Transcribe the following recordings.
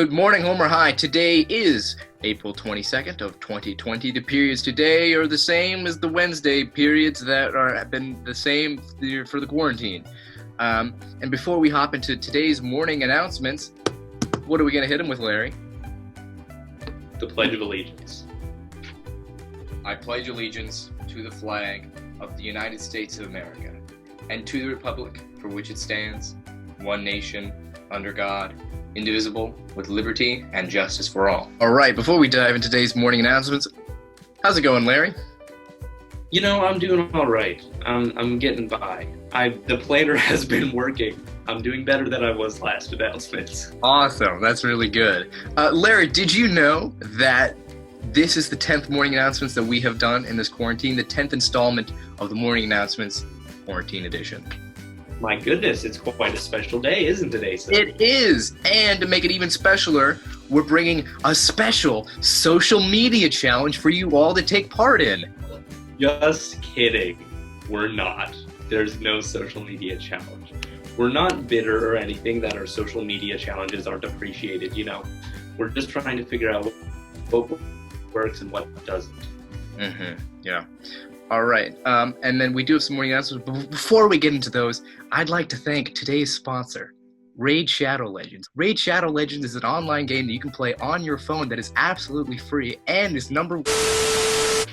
Good morning, Homer High. Today is April 22nd of 2020. The periods today are the same as the Wednesday periods that have been the same for the quarantine. And before we hop into today's morning announcements, what are we going to hit them with, Larry? The Pledge of Allegiance. I pledge allegiance to the flag of the United States of America and to the republic for which it stands, one nation, under God, indivisible, with liberty and justice for all. All right, before we dive into today's morning announcements, how's it going, Larry? You know, I'm doing all right. I'm getting by. The planner has been working. I'm doing better than I was last announcements. Awesome, that's really good. Larry, did you know that this is the 10th morning announcements that we have done in this quarantine, the 10th installment of the morning announcements quarantine edition? My goodness, it's quite a special day, isn't it, Asa? It is, and to make it even specialer, we're bringing a special social media challenge for you all to take part in. Just kidding. We're not. There's no social media challenge. We're not bitter or anything that our social media challenges aren't appreciated, you know. We're just trying to figure out what works and what doesn't. Yeah. All right. And then we do have some morning announcements. But before we get into those, I'd like to thank today's sponsor, Raid Shadow Legends. Raid Shadow Legends is an online game that you can play on your phone that is absolutely free and is #1.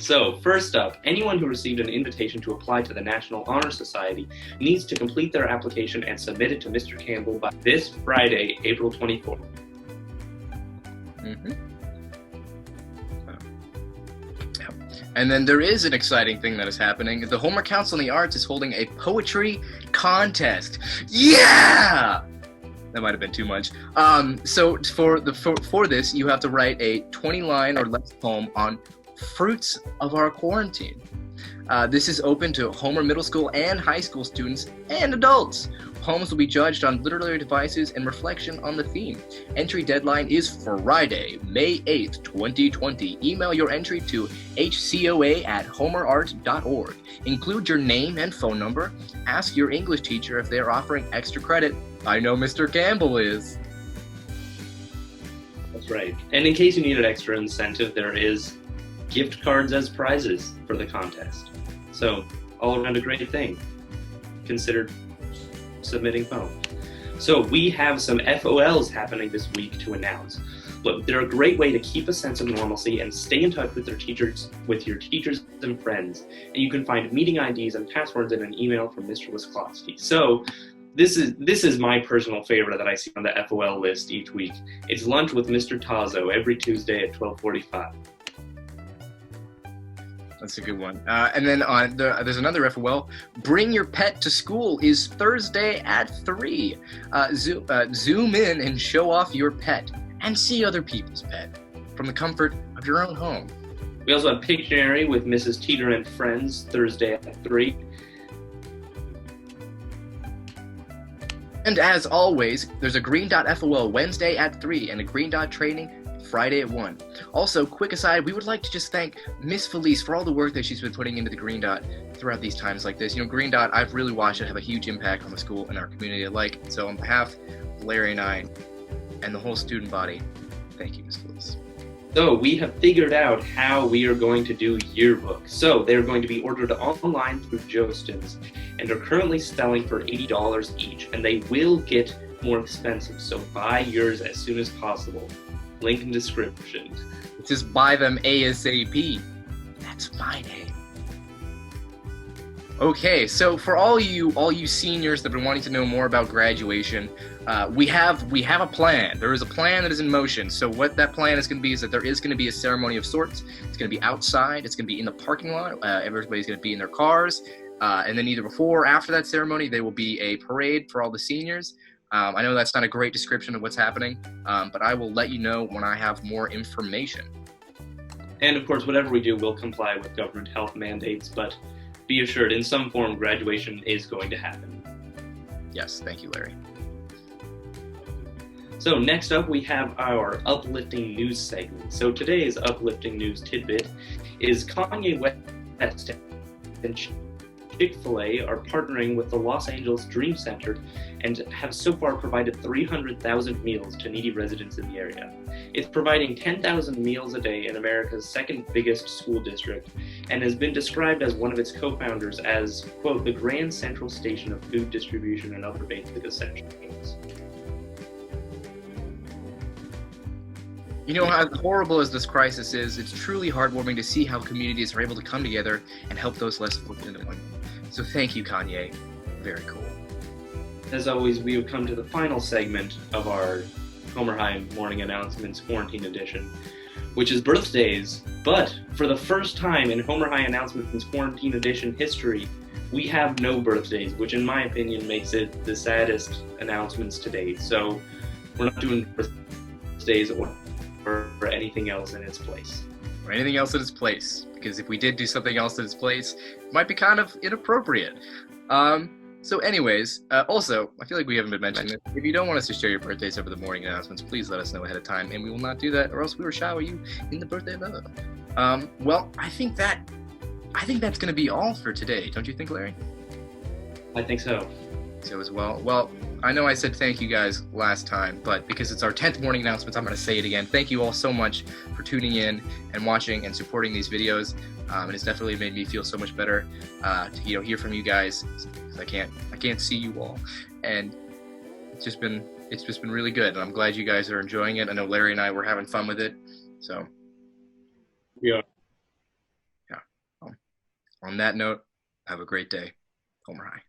So, first up, anyone who received an invitation to apply to the National Honor Society needs to complete their application and submit it to Mr. Campbell by this Friday, April 24th. And then there is an exciting thing that is happening. The Homer Council on the Arts is holding a poetry contest. Yeah! That might have been too much. So for this, you have to write a 20-line or less poem on fruits of our quarantine. This is open to Homer Middle School and high school students and adults. Poems will be judged on literary devices and reflection on the theme. Entry deadline is Friday, May 8th, 2020. Email your entry to hcoa@homerart.org. Include your name and phone number. Ask your English teacher if they are offering extra credit. I know Mr. Campbell is. That's right. And in case you need an extra incentive, there is gift cards as prizes for the contest. So, all around a great thing. Consider submitting poems. So we have some FOLs happening this week to announce. Look, they're a great way to keep a sense of normalcy and stay in touch with your teachers and friends. And you can find meeting IDs and passwords in an email from Mr. Wisklowski. So this is my personal favorite that I see on the FOL list each week. It's lunch with Mr. Tazo every Tuesday at 12:45. That's a good one. And then there's another FOL. Bring your pet to school is Thursday at 3. Zoom in and show off your pet and see other people's pet from the comfort of your own home. We also have Pictionary with Mrs. Teeter and Friends Thursday at 3. And as always, there's a Green Dot FOL Wednesday at 3 and a Green Dot training Friday at 1. Also, quick aside, we would like to just thank Miss Felice for all the work that she's been putting into the Green Dot throughout these times like this. You know, Green Dot, I've really watched it have a huge impact on the school and our community alike. So on behalf of Larry and I and the whole student body, thank you, Miss Felice. So we have figured out how we are going to do Yearbook. So they're going to be ordered online through Jostens and are currently selling for $80 each. And they will get more expensive, so buy yours as soon as possible. Link in description. Just buy them ASAP. That's my name. Okay, so for all you seniors that have been wanting to know more about graduation, we have a plan. There is a plan that is in motion. So what that plan is going to be is that there is going to be a ceremony of sorts. It's going to be outside. It's going to be in the parking lot. Everybody's going to be in their cars. And then either before or after that ceremony, there will be a parade for all the seniors. I know that's not a great description of what's happening, but I will let you know when I have more information. And of course, whatever we do will comply with government health mandates, but be assured, in some form, graduation is going to happen. Yes, thank you, Larry. So next up, we have our uplifting news segment. So today's uplifting news tidbit is Kanye West and Chick-fil-A are partnering with the Los Angeles Dream Center and have so far provided 300,000 meals to needy residents in the area. It's providing 10,000 meals a day in America's second biggest school district and has been described as one of its co-founders as, quote, the grand central station of food distribution and other basic essentials. You know, as horrible as this crisis is, it's truly heartwarming to see how communities are able to come together and help those less fortunate. So thank you, Kanye. Very cool. As always, we have come to the final segment of our Homer High Morning Announcements Quarantine Edition, which is birthdays. But for the first time in Homer High Announcements Quarantine Edition history, we have no birthdays, which in my opinion makes it the saddest announcements to date. So we're not doing birthdays or anything else in its place. Or anything else in its place, because if we did do something else in its place, it might be kind of inappropriate. So anyways, also, I feel like we haven't been mentioning this. If you don't want us to share your birthdays over the morning announcements, please let us know ahead of time, and we will not do that, or else we will shower you in the birthday love. Well, I think that's going to be all for today. Don't you think, Larry? I think so. So as well. Well, I know I said thank you guys last time, but because it's our 10th morning announcements, I'm going to say it again. Thank you all so much for tuning in and watching and supporting these videos. It has definitely made me feel so much better to hear from you guys, because I can't see you all, and it's just been really good, and I'm glad you guys are enjoying it. I know Larry and I were having fun with it, so Yeah. On that note, have a great day. Homer High.